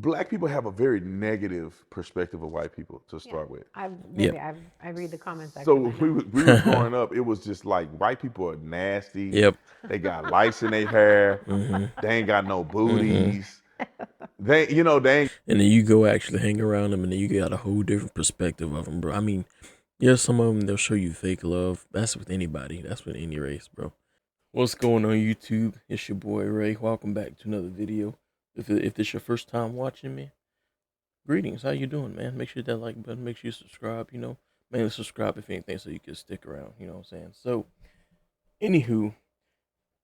Black people have a very negative perspective of white people to Yeah. start with. I read the comment So section. I when we know. was, we was growing up, it was just like white people are nasty. Yep. They got lice in their hair. Mm-hmm. They ain't got no Mm-hmm. booties. They ain't. And then you go actually hang around them, and then you got a whole different perspective of them, bro. I mean, yeah, some of them they'll show you fake love. That's with anybody. That's with any race, bro. What's going on YouTube? It's your boy Ray. Welcome back to another video. If this your first time watching me, greetings. How you doing, man? Make sure that like button. Make sure you subscribe. Mainly subscribe if anything, so you can stick around. You know what I'm saying? So, anywho,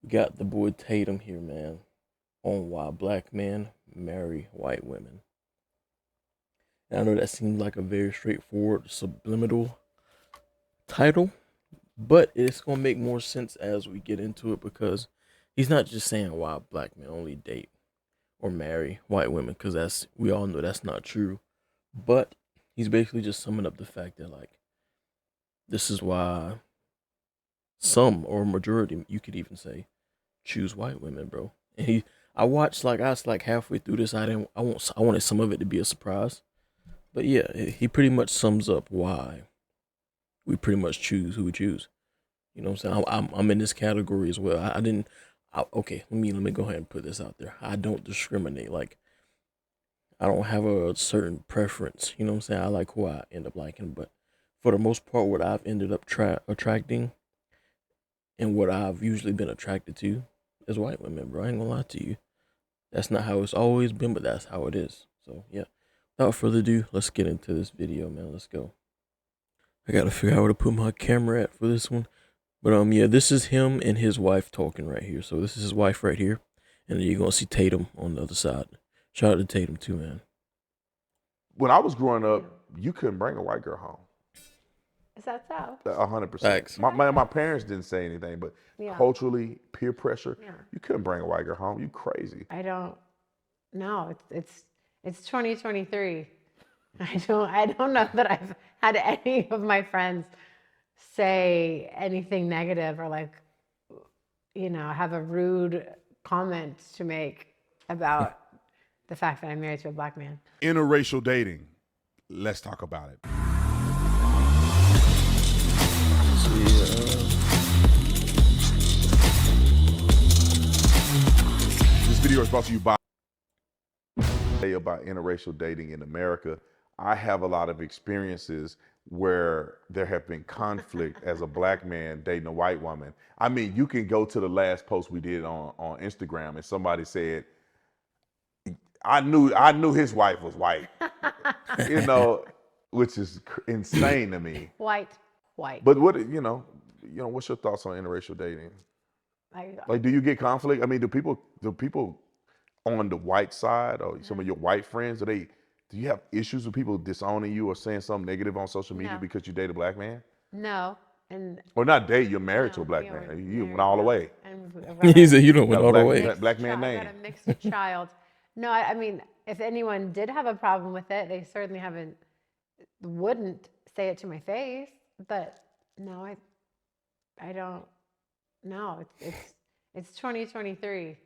we got the boy Tatum here, man, on why black men marry white women. And I know that seems like a very straightforward, subliminal title, but it's gonna make more sense as we get into it because he's not just saying why black men only date or marry white women, because that's we all know that's not true. But he's basically just summing up the fact that like this is why some or majority, you could even say, choose white women, bro. And I was like halfway through this. I wanted some of it to be a surprise, but yeah, he pretty much sums up why we pretty much choose who we choose. You know what I'm saying? I'm in this category as well. I didn't. Okay, let me go ahead and put this out there. I don't discriminate. Like I don't have a certain preference. You know what I'm saying? I like who I end up liking, but for the most part, what I've ended up attracting and what I've usually been attracted to is white women, bro. I ain't gonna lie to you. That's not how it's always been, but that's how it is. So yeah. Without further ado, let's get into this video, man. Let's go. I gotta figure out where to put my camera at for this one. But yeah, this is him and his wife talking right here. So this is his wife right here, and then you're gonna see Tatum on the other side. Shout out to Tatum too, man. When I was growing up, you couldn't bring a white girl home. Is that so? 100%. Facts. My parents didn't say anything, but Yeah. culturally, peer pressure, Yeah. you couldn't bring a white girl home. You crazy. I don't. No, it's 2023. I don't know that I've had any of my friends say anything negative or like, have a rude comment to make about the fact that I'm married to a black man. Interracial dating. Let's talk about it. This video is brought to you by about interracial dating in America. I have a lot of experiences where there have been conflict as a black man dating a white woman. I mean, you can go to the last post we did on Instagram and somebody said, I knew his wife was white, you know, which is insane to me. White. But what's your thoughts on interracial dating? Like, do you get conflict? I mean, do people on the white side or some of your white friends, do you have issues with people disowning you or saying something negative on social media No. because you date a black man? No, and Or not date, you're married to a no, black yeah, man. we're You went married all the now, way. and He said you don't Got went a all the black, way. black man I've name. got a mixed child. No, I mean, if anyone did have a problem with it, they certainly wouldn't say it to my face. But no, I don't. No, it's 2023.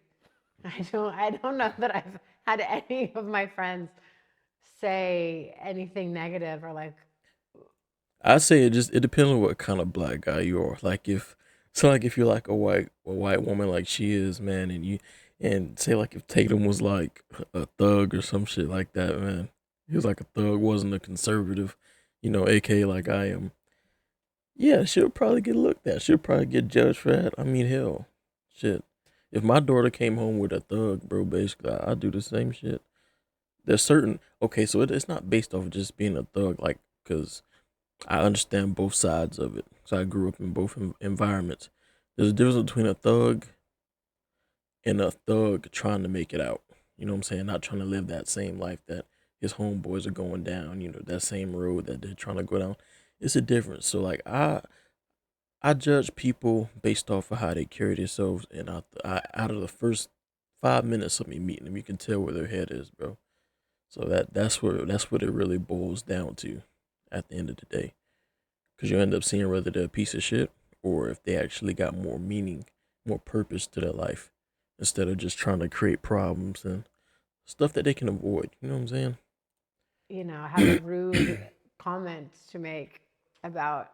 I don't know that I've had any of my friends say anything negative or like, I say it depends on what kind of black guy you are. Like if you're like a white woman like she is, man, and say like if Tatum was like a thug or some shit like that, man. He was like a thug, wasn't a conservative, aka like I am. Yeah, she'll probably get looked at. She'll probably get judged for that. I mean, hell, shit. If my daughter came home with a thug, bro, basically I'd do the same shit. There's certain okay, so it's not based off of just being a thug, like because I understand both sides of it. So I grew up in both environments. There's a difference between a thug and a thug trying to make it out. You know what I'm saying? Not trying to live that same life that his homeboys are going down. That same road that they're trying to go down. It's a difference. So like I judge people based off of how they carry themselves, and out of the first 5 minutes of me meeting them, you can tell where their head is, bro. So that's what it really boils down to at the end of the day. Because you end up seeing whether they're a piece of shit or if they actually got more meaning, more purpose to their life instead of just trying to create problems and stuff that they can avoid. You know what I'm saying? You know, have a rude comment to make about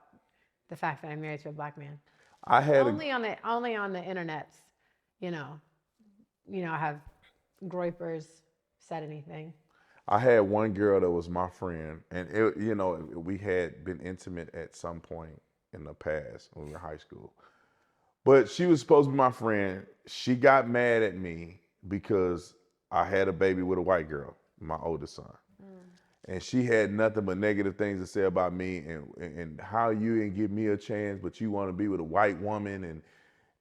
the fact that I'm married to a black man. I had Only on the internet, you know, have groypers said anything. I had one girl that was my friend, and we had been intimate at some point in the past when we were in high school. But she was supposed to be my friend. She got mad at me because I had a baby with a white girl, my oldest son. And she had nothing but negative things to say about me and how you didn't give me a chance, but you want to be with a white woman.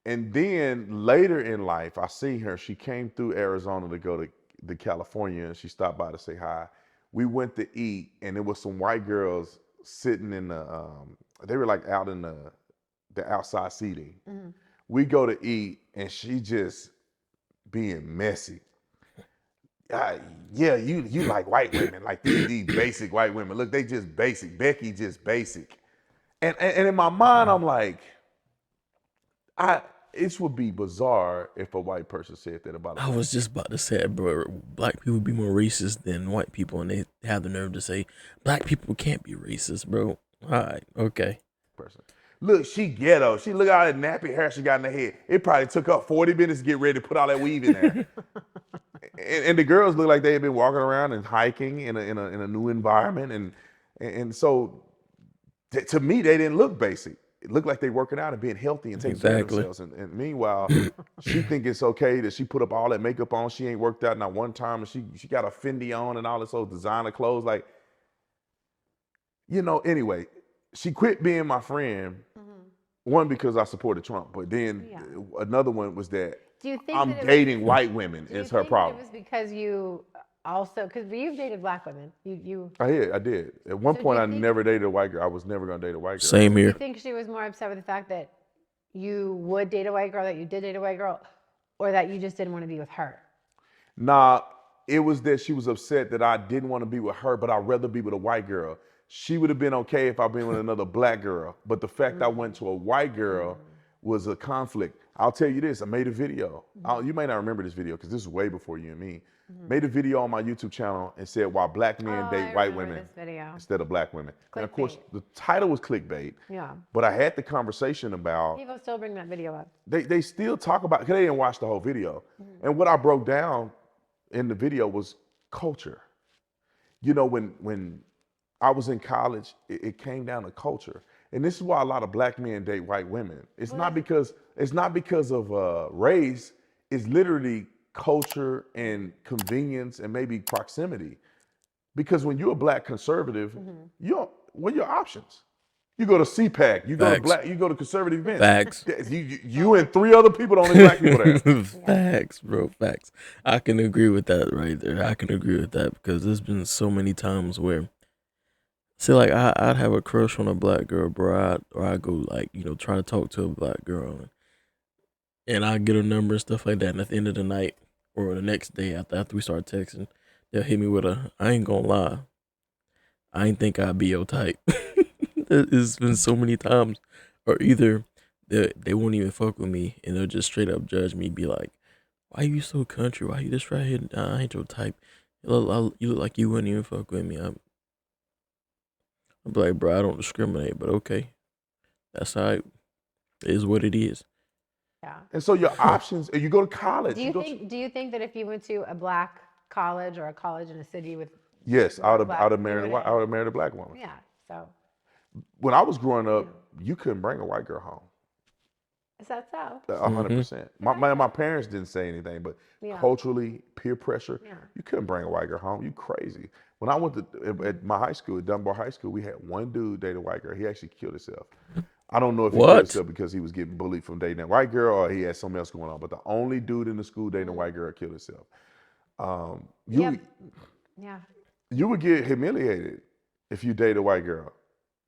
And then later in life, I seen her. She came through Arizona to go to California, and she stopped by to say hi. We went to eat, and there was some white girls sitting in they were like out in the outside seating. We go to eat, and she just being messy. Yeah, you like white women, like these basic white women. Look, they just basic. Becky just basic. And in my mind, I'm like, it would be bizarre if a white person said that about a I black was just about to say, bro, black people be more racist than white people, and they have the nerve to say black people can't be racist, bro. All right, okay. person. Look, she ghetto. She look at all that nappy hair she got in her head. It probably took her 40 minutes to get ready to put all that weave in there. and the girls look like they had been walking around and hiking in a new environment, and so to me they didn't look basic. It looked like they working out and being healthy and taking care of themselves. And meanwhile, she think it's okay that she put up all that makeup on. She ain't worked out not one time, and she got a Fendi on and all this old designer clothes. Like, anyway, she quit being my friend. One, because I supported Trump, but then another one was that I'm dating white women is her problem. It was because you because you've dated black women. I did. At one point, I never dated a white girl. I was never gonna date a white girl. Same here. Do you think she was more upset with the fact that you would date a white girl, that you did date a white girl, or that you just didn't want to be with her? Nah, it was that she was upset that I didn't want to be with her, but I'd rather be with a white girl. She would have been okay if I'd been with another black girl, but the fact I went to a white girl was a conflict. I'll tell you this, I made a video. You may not remember this video because this is way before you and me. Made a video on my YouTube channel and said why black men date white women instead of black women. And of course, the title was clickbait. Yeah. But I had the conversation about. People still bring that video up. They still talk about, because they didn't watch the whole video. And what I broke down in the video was culture. When I was in college, it came down to culture. And this is why a lot of black men date white women. It's not because of race. It's literally culture and convenience and maybe proximity. Because when you're a black conservative, what are your options? You go to CPAC, you go to conservative events. Facts. You and 3 other people, the only black people there. Facts, bro. Facts. I can agree with that right there. I can agree with that because there's been so many times where, see, like I'd have a crush on a black girl, bro, or I go try to talk to a black girl, and I get a number and stuff like that. And at the end of the night or the next day after we start texting, they'll hit me with I ain't gonna lie, I ain't think I'd be your type. It's been so many times, or either they won't even fuck with me and they'll just straight up judge me, be like, why you so country? Why you just right here? I ain't your type. You look like you wouldn't even fuck with me. I'm like, bro, I don't discriminate, but okay. That's how it is what it is. Yeah. And so your options, you go to college. Do you think that if you went to a black college or a college in a city with I would have married a black woman. Yeah. So when I was growing up, you couldn't bring a white girl home. Is that so? 100%. My parents didn't say anything, but culturally, peer pressure, you couldn't bring a white girl home. You crazy. When I went at my high school, at Dunbar High School, we had one dude date a white girl. He actually killed himself. I don't know if he killed himself because he was getting bullied from dating a white girl or he had something else going on. But the only dude in the school dating a white girl killed himself. You would get humiliated if you date a white girl.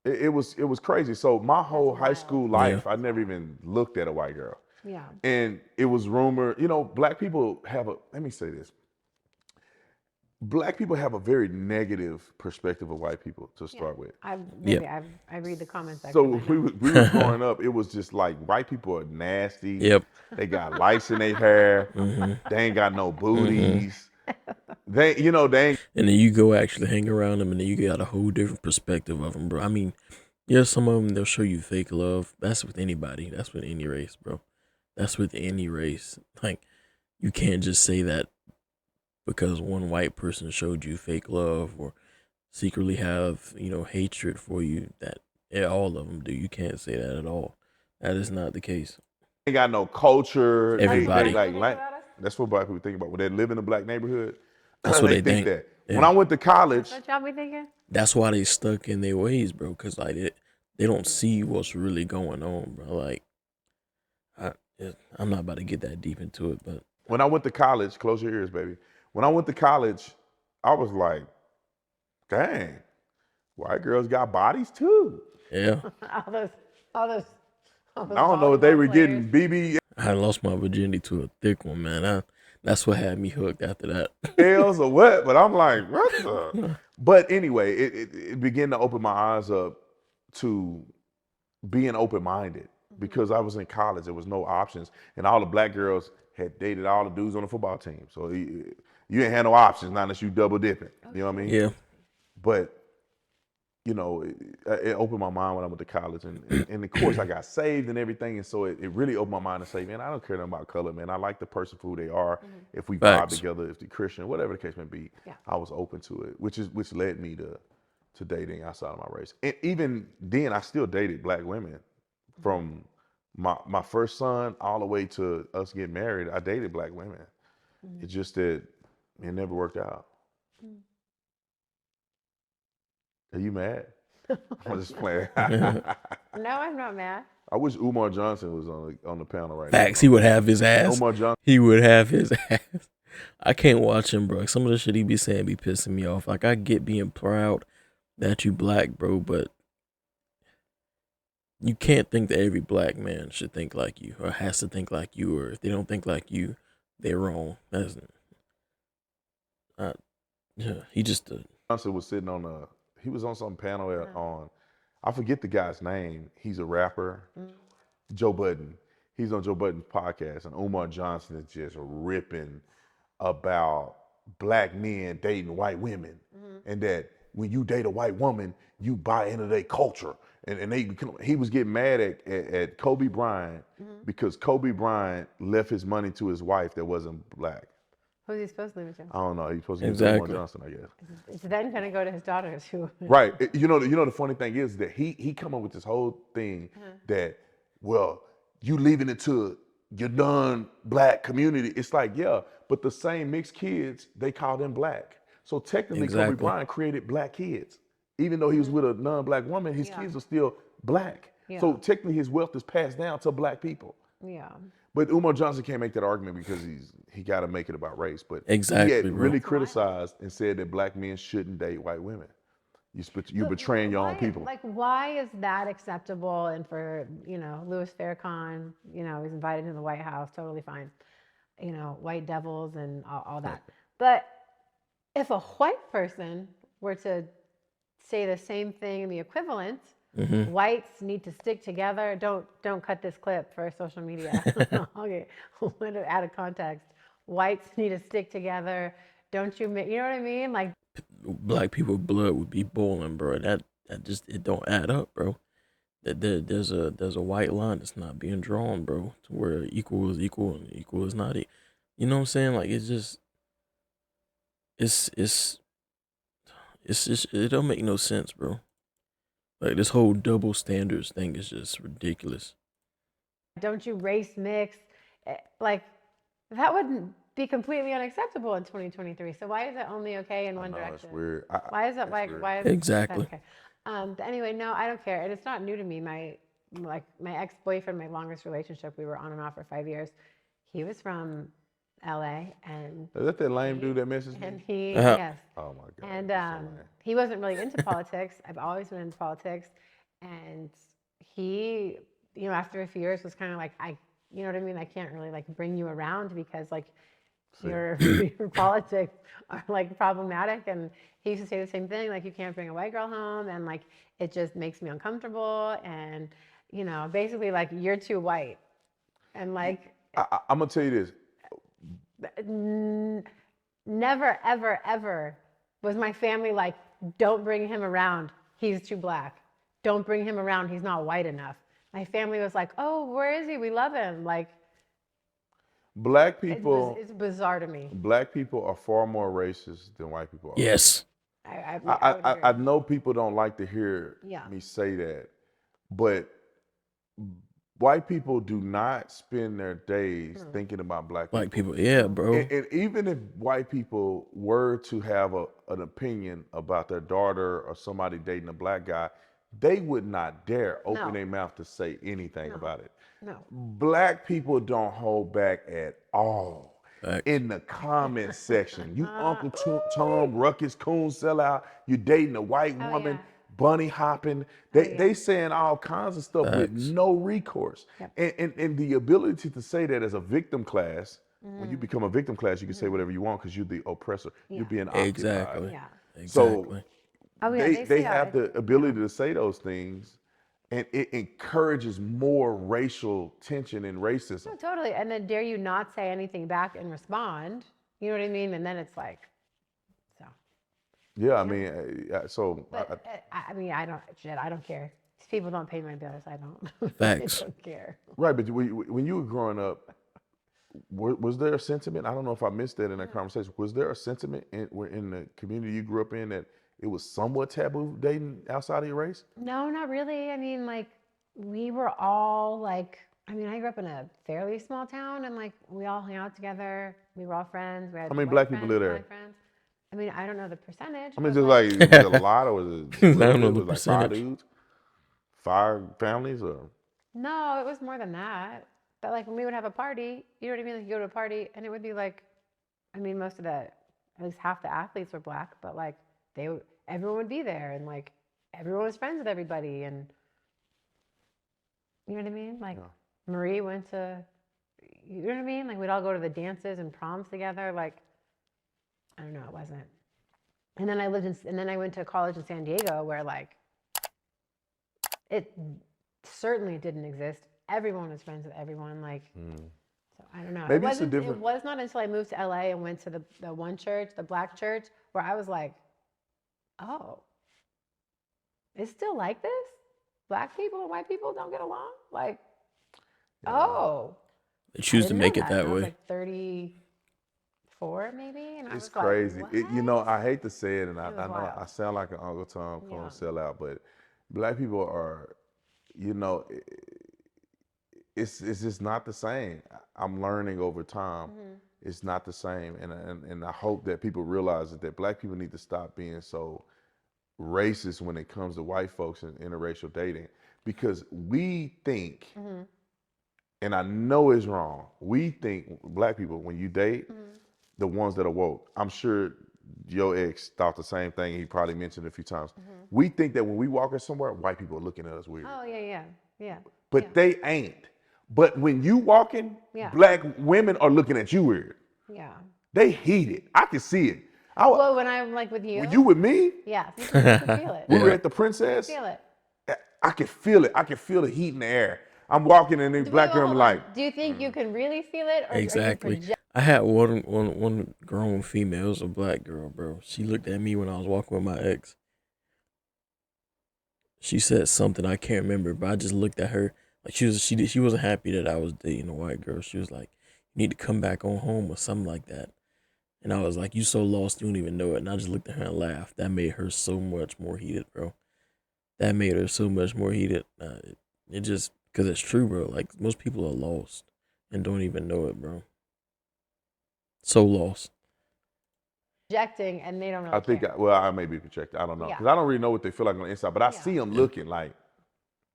It was crazy. So my whole high school life, I never even looked at a white girl. Yeah. And it was rumored, black people let me say this. Black people have a very negative perspective of white people to start with. I read the comments. So when we were growing up, it was just like white people are nasty. Yep. They got lice in their hair. They ain't got no booties. they ain't And then you go actually hang around them, and then you got a whole different perspective of them, bro. I mean, yeah, some of them they'll show you fake love. That's with anybody. That's with any race, bro. That's with any race. Like, you can't just say that because one white person showed you fake love or secretly have hatred for you. That all of them do. You can't say that at all. That is not the case. got no culture. Everybody. They Think like about us? that's what black people think about when they live in a black neighborhood. That's what They they think think. that. Yeah. When I went to college, What y'all be thinking? That's why they stuck in their ways, bro. Cause like they don't see what's really going on, bro. Like I'm not about to get that deep into it, but when I went to college, close your ears, baby. When I went to college, I was like, dang, white girls got bodies too. yeah, all those, all those. All those I don't know if they volleyball were players. getting BBLs I lost my virginity to a thick one, man. That's what had me hooked after that. or what, but I'm like, what the? But anyway, it began to open my eyes up to being open-minded because I was in college. There was no options, and all the black girls had dated all the dudes on the football team. So you ain't had no options, not unless you double dipping. You know what I mean? Yeah, But it opened my mind when I went to college, and of course I got saved and everything, and so it really opened my mind to say, man, I don't care nothing about color, man. I like the person for who they are. If we vibe Facts. together, if they're Christian, whatever the case may be, Yeah. I was open to it, which led me to dating outside of my race. And even then, I still dated black women from my first son all the way to us getting married. I dated black women. It's just that it never worked out. Are you mad? I'm just playing. No, I'm not mad. I wish Umar Johnson was on the panel right facts. now. He would have his ass. Umar Johnson. He would have his ass. I can't watch him, bro. Some of the shit he be saying be pissing me off. Like, I get being proud that you black, bro, but you can't think that every black man should think like you or has to think like you, or if they don't think like you, they're wrong. That's yeah. He just Johnson was sitting he was on some panel on, I forget the guy's name. He's a rapper, Joe Budden. He's on Joe Budden's podcast, and Umar Johnson is just ripping about black men dating white women, and that when you date a white woman, you buy into their culture. And he was getting mad at Kobe Bryant because Kobe Bryant left his money to his wife that wasn't black. Who's he supposed to leave it to? I don't know. He's supposed to give it to Umar Exactly. Johnson, I guess. It's then going to go to his daughters who. Right. You know the funny thing is that he come up with this whole thing that, well, you leaving it to your non-black community. It's like, yeah, but the same mixed kids, they call them black. So technically, Exactly. Kobe Bryant created black kids. Even though he was with a non-black woman, his kids are still black. Yeah. So technically, his wealth is passed down to black people. Yeah. But Umar Johnson can't make that argument because he got to make it about race. But Exactly, he had bro. really criticized and said that black men shouldn't date white women. You're betraying your own people. Like, why is that acceptable? And for, Louis Farrakhan, he's invited to the White House, totally fine. White devils and all that. But if a white person were to say the same thing, the equivalent, whites need to stick together. Don't cut this clip for social media. Okay, out of context. Whites need to stick together. Don't you know what I mean? Like, black people blood would be boiling, bro. That just, it don't add up, bro. There's a white line that's not being drawn, bro, to where equal is equal and equal is not. You know what I'm saying? Like, it's just it don't make no sense, bro. Like, this whole double standards thing is just ridiculous. don't you race mix? Like, that wouldn't be completely unacceptable in 2023. So why is it only okay in one No, direction? it's weird. Why is it That's like, weird. why is that Exactly. okay? But anyway, no, I don't care. And it's not new to me. My ex-boyfriend, my longest relationship, we were on and off for 5 years. He was from LA, and Is that lame dude that messaged and me? he Uh-huh. yes. Oh my God. And that's so lame. he wasn't really into politics. I've always been into politics. And he, after a few years was kind of like, you know what I mean? I can't really like bring you around because like your politics are like problematic. And he used to say the same thing, like, you can't bring a white girl home. And like, it just makes me uncomfortable. And, basically like, you're too white. And like, I'm gonna tell you this. never, ever, ever was my family like, don't bring him around. He's too black. Don't bring him around. He's not white enough. My family was like, oh, where is he? We love him. Like, Black people, it's bizarre to me. black people are far more racist than white people are. Yes. I would I agree. know people don't like to hear Yeah. me say that, but white people do not spend their days thinking about black Black people. people. Yeah, bro. And even if white people were to have an opinion about their daughter or somebody dating a black guy, they would not dare open No. their mouth to say anything No. about it. No. Black people don't hold back at all. Facts. In the comment section, you Uncle Tom, Ruckus, Coon sellout, you dating a white Oh, woman, yeah. bunny hopping. They saying all kinds of stuff with Facts. no recourse. Yep. And the ability to say that as a victim class, when you become a victim class, you can say whatever you want because you're the oppressor. You're being occupied. Exactly. Yeah. Exactly. So Oh, yeah. they say have it. the ability to say those things, and it encourages more racial tension and racism. No, totally. And then dare you not say anything back and respond? You know what I mean? And then it's like, so. Yeah, I mean, so But I mean, I don't care. These people don't pay my bills. I don't. Facts. I don't care. right. But when you were growing up, was there a sentiment? I don't know if I missed that in that conversation. Was there a sentiment in the community you grew up in that it was somewhat taboo dating outside of your race? No, not really. I mean, like, we were all like, I mean, I grew up in a fairly small town, and like, we all hung out together. We were all friends. We had How many white black people friends, live there? black friends. I mean, I don't know the percentage. I mean, but, just like was it a lot, or was it I a little don't know bit? the Was it like 5 percentage. dudes, 5 families, or no, it was more than that. But like when we would have a party, you know what I mean? Like you go to a party and it would be like, I mean, most of at least half the athletes were black, but like everyone would be there and like everyone was friends with everybody. And you know what I mean? Like Marie went to, you know what I mean? Like we'd all go to the dances and proms together. Like, I don't know, it wasn't. And then I went to college in San Diego where like, it certainly didn't exist. Everyone was friends with everyone. Like, so I don't know. Maybe it's a It different. was not until I moved to LA and went to the one church, the black church, where I was like, oh, it's still like this? Black people and white people don't get along? Like, oh. They choose to didn't know make it And that I was way. like 34 maybe, and I It's was like, crazy. You know, what? I hate to say it, and I was know wild. I sound like an Uncle Tom Yeah. sellout, but black people are, you know, it's just not the same. I'm learning over time. It's not the same, and I hope that people realize that black people need to stop being so racist when it comes to white folks and interracial dating, because we think, and I know it's wrong, we think black people, when you date, the ones that are woke, I'm sure your ex thought the same thing. He probably mentioned it a few times. We think that when we walk in somewhere, white people are looking at us weird. Oh, yeah. But they ain't. But when you walking, Yeah. black women are looking at you weird. Yeah. They heated. I can see it. Well, when I'm like with you. When you with me, Yeah, you can feel it. we were Yeah. at the Princess. Feel it. I can feel it. I can feel the heat in the air. I'm walking and these black girls Hold like, on. Do you think you can really feel it, or Exactly. Are you project- I had one grown female, it was a black girl, bro. She looked at me when I was walking with my ex. She said something I can't remember, but I just looked at her like she wasn't happy that I was dating a white girl. She was like, "You need to come back on home" or something like that. And I was like, "You so lost, you don't even know it." And I just looked at her and laughed. That made her so much more heated, bro. That made her so much more heated. It just because it's true, bro. Like most people are lost and don't even know it, bro. So lost. projecting, and they don't really I think, care. I may be projected. I don't know. Yeah. Because I don't really know what they feel like on the inside, but I see them looking like,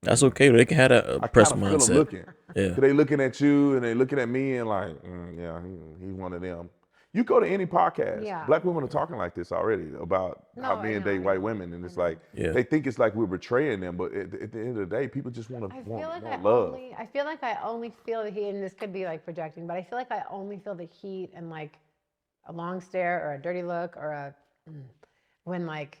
That's okay. They can have a I press kind of feel them mindset. looking. Yeah. Cause they looking at you and they looking at me and like, yeah, he's one of them. You go to any podcast, Yeah. black women are talking like this already about how No, I men know, date I white know, women, and it's I know. like Yeah. they think it's like we're betraying them, but at the end of the day, people just want I feel like love. I feel like I only feel the heat, and this could be like projecting, but I feel like I only feel the heat and like a long stare or a dirty look or when like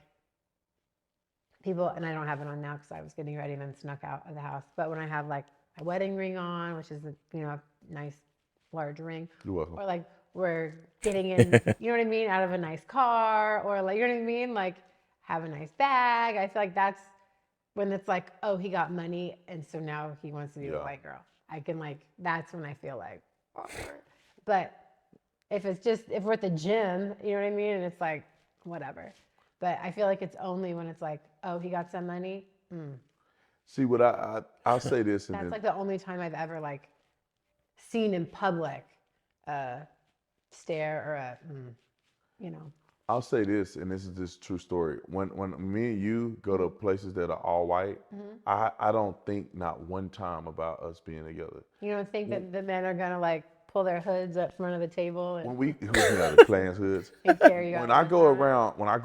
people, and I don't have it on now because I was getting ready and then snuck out of the house, but when I have like my wedding ring on, which is a nice large ring, You're welcome. or like were getting in, you know what I mean, out of a nice car, or like, you know what I mean, like have a nice bag. I feel like that's when it's like, oh, he got money, and so now he wants to be with a white girl. I can like, that's when I feel like awkward. But if it's just, if we're at the gym, you know what I mean, and it's like whatever. But I feel like it's only when it's like, oh, he got some money. See, what I'll say this, and That's then like the only time I've ever like seen in public a stare or a, you know. I'll say this, and this is just true story. When me and you go to places that are all white, I don't think not one time about us being together. You don't think that the men are gonna like pull their hoods up front of the table and When we the Klans hoods, carry you out when I one go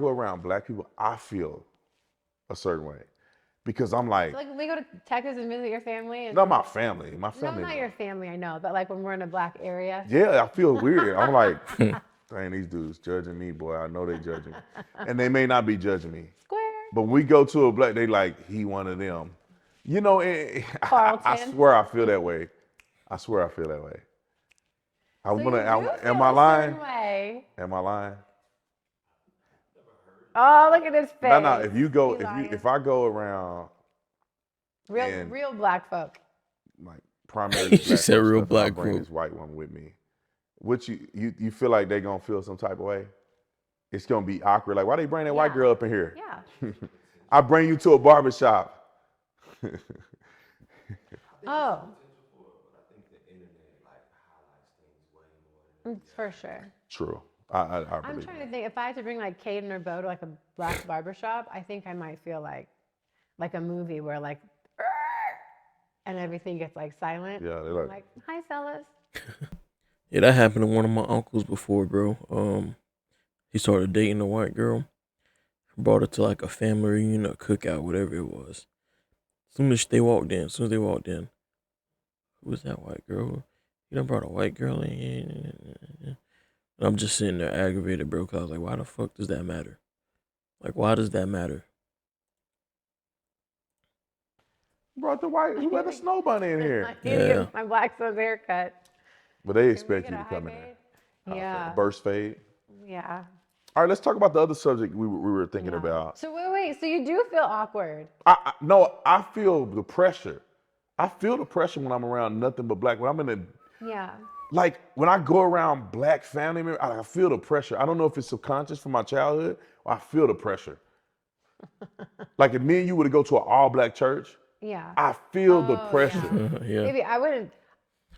time? around black people, I feel a certain way because I'm like, Like when we go to Texas and visit your family, and not my family, no, not your family, I know, but like when we're in a black area. Yeah, I feel weird. I'm like, dang, these dudes judging me, boy. I know they judging me, and they may not be judging me. Square. But when we go to a black, they like, he one of them. You know, I Carlton. swear I feel that way. I swear I feel that way. So you do am feel I a lying? certain way. Am I lying? Oh, look at his face. No. If I go around real black folk. like primarily She black said folks real stuff, and I black bring folk. this white one with me, which you feel like they gonna feel some type of way? It's gonna be awkward. Like, why they bring that white girl up in here? Yeah. I bring you to a barbershop. Oh. For sure. True. I I'm believe trying that. to think, if I had to bring like Caden or Bo to like a black barbershop, I think I might feel like a movie where like, and everything gets like silent. Yeah, they're I'm like, hi fellas. Yeah, that happened to one of my uncles before, bro. He started dating a white girl, brought her to like a family reunion, a cookout, whatever it was. As soon as they walked in, who was that white girl? You done brought a white girl in. And I'm just sitting there aggravated, bro, because I was like, why the fuck does that matter? Like, why does that matter? Brought the white, who let a snow bunny in here? I need to get my black son's haircut. But they Can we expect get you a to high come in fade? there. Yeah. Burst fade. Yeah. All right, let's talk about the other subject we were thinking Yeah. about. So wait. So you do feel awkward? No, I feel the pressure. I feel the pressure when I'm around nothing but black. When I'm in a, Yeah. like when I go around black family members, I feel the pressure. I don't know if it's subconscious from my childhood, or I feel the pressure. Like if me and you were to go to an all black church, Yeah. I feel the Oh, pressure. Yeah. Maybe I wouldn't.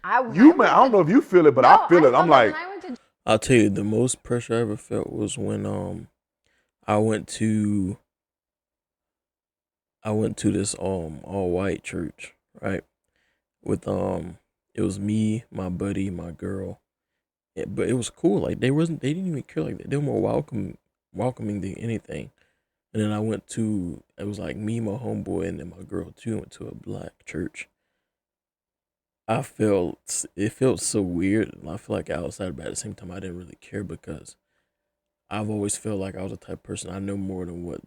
I don't know if you feel it, but I feel it. I'm like, when I went to I'll tell you, the most pressure I ever felt was when I went to this all white church, right? With it was me, my buddy, my girl. Yeah, but it was cool. Like they didn't even care like that. They were more welcoming than anything. And then it was like me, my homeboy, and then my girl too, went to a black church. It felt so weird. And I feel like outside, but at the same time, I didn't really care because I've always felt like I was the type of person I know more than what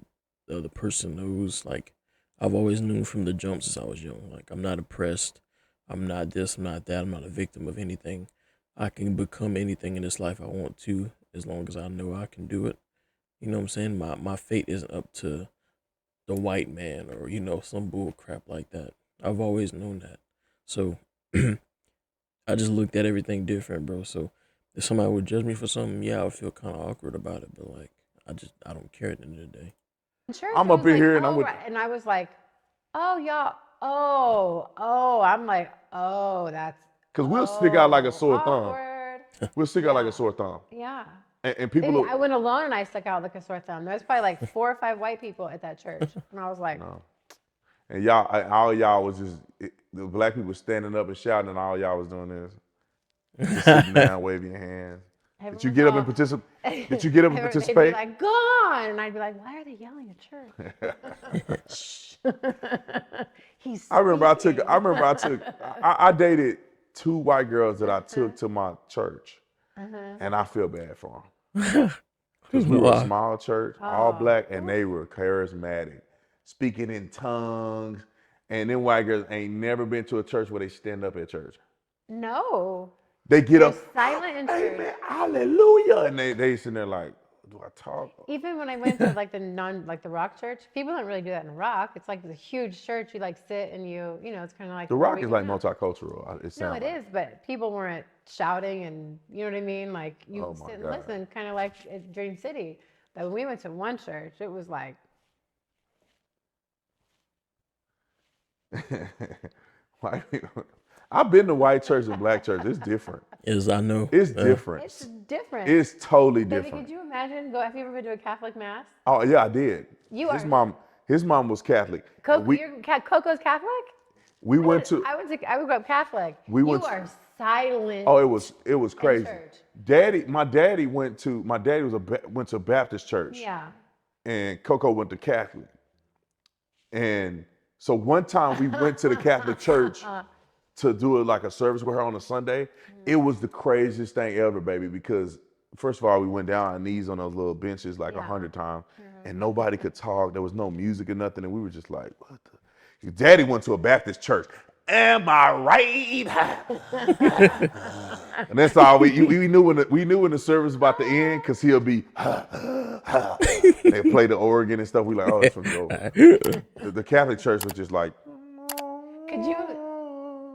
the other person knows. Like I've always known from the jump since I was young. Like I'm not oppressed. I'm not this. I'm not that. I'm not a victim of anything. I can become anything in this life I want to as long as I know I can do it. You know what I'm saying? My fate isn't up to the white man or some bull crap like that. I've always known that. So I just looked at everything different, bro. So if somebody would judge me for something, yeah, I would feel kind of awkward about it. But like, I don't care at the end of the day. church, I'm I up was in here and oh, I'm with. right. And I was like, oh y'all, I'm like, oh, that's Because we'll stick out like a sore thumb. awkward. We'll stick out like a sore thumb. Yeah. And people Maybe look. I went alone and I stuck out like a sore thumb. There was probably like 4 or 5 white people at that church, and I was like, No. And all y'all was just, the black people standing up and shouting, and all y'all was doing this. Just sitting down, waving your hands. Did you get up and participate? Did you get up and They'd be participate? like, gone, and I'd be like, why are they yelling at church? Shh. He's. I remember speaking. I dated 2 white girls that I took to my church, and I feel bad for them. Because we were a Why? small church, all Oh. black, and they were charismatic, speaking in tongues. And them white girls ain't never been to a church where they stand up at church. No. They get They're up, silent in church. amen, hallelujah. And they sitting there like, do I talk? Even when I went to like the rock church, people don't really do that in rock. It's like the huge church. You like sit and it's kind of like The what are rock we is doing like now? multicultural. It No, sounds it like. is, but people weren't shouting and you know what I mean. Like you Oh my sit and God. listen, kind of like at Dream City. But when we went to one church, it was like White people- I've been to white church and black church. It's different. As I know. It's different. it's different. It's totally Baby, different. could you imagine? Have you ever been to a Catholic mass? Oh yeah, I did. You his are- mom. His mom was Catholic. And Coco's Catholic? we went to. I grew up Catholic. We went you to- are silent. Oh, it was crazy. church. My daddy went to Baptist church. Yeah. And Coco went to Catholic. And so one time we went to the Catholic church to do like a service with her on a Sunday. It was the craziest thing ever, baby, because first of all, we went down on our knees on those little benches like 100 times and nobody could talk. There was no music or nothing. And we were just like, what the? His daddy went to a Baptist church. Am I right? And that's all we knew when the service was about to end because he'll be they play the organ and stuff. We like, oh, it's from over. The Catholic church was just like, Could you?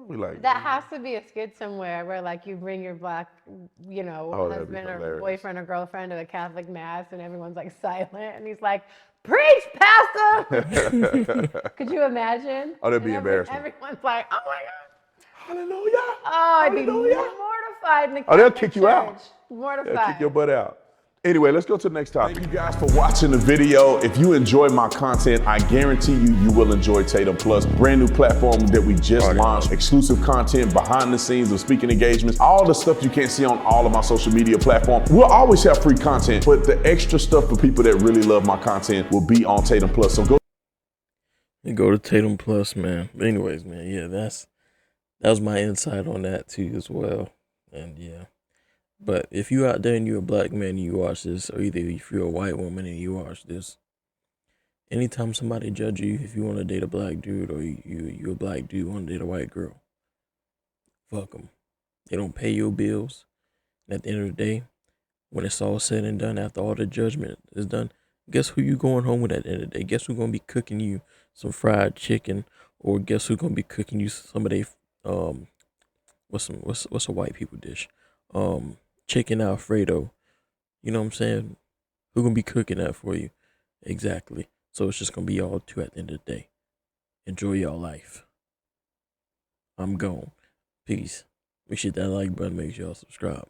we like That has to be a skit somewhere where like you bring your black, that'd be husband or hilarious. boyfriend or girlfriend to the Catholic mass and everyone's like silent and he's like, preach, pastor. Could you imagine? Oh, that'd be embarrassing. Everyone's like, oh my God. hallelujah. Oh, I'd be Hallelujah. mortified in the Catholic Oh, they'll kick you out. church. Mortified. Yeah, kick your butt out. Anyway, let's go to the next topic. Thank you guys for watching the video. If you enjoy my content, I guarantee you will enjoy Tatum Plus, brand new platform that we just launched. Exclusive content, behind the scenes of speaking engagements, all the stuff you can't see on all of my social media platforms. We'll always have free content, but the extra stuff for people that really love my content will be on Tatum Plus. So go to Tatum Plus, man. But anyways, man, yeah, that was my insight on that too as well. And yeah. But if you out there and you're a black man and you watch this, or either if you're a white woman and you watch this, anytime somebody judge you, if you want to date a black dude or you a black dude want to date a white girl, fuck them. They don't pay your bills. And at the end of the day, when it's all said and done, after all the judgment is done, guess who you going home with at the end of the day? Guess who's gonna be cooking you some fried chicken, or guess who's gonna be cooking you some of they what's a white people dish? Chicken Alfredo. You know what I'm saying? Who gonna be cooking that for you? Exactly. So it's just gonna be y'all two at the end of the day. Enjoy your life. I'm gone. Peace. Make sure that like button, make sure y'all subscribe.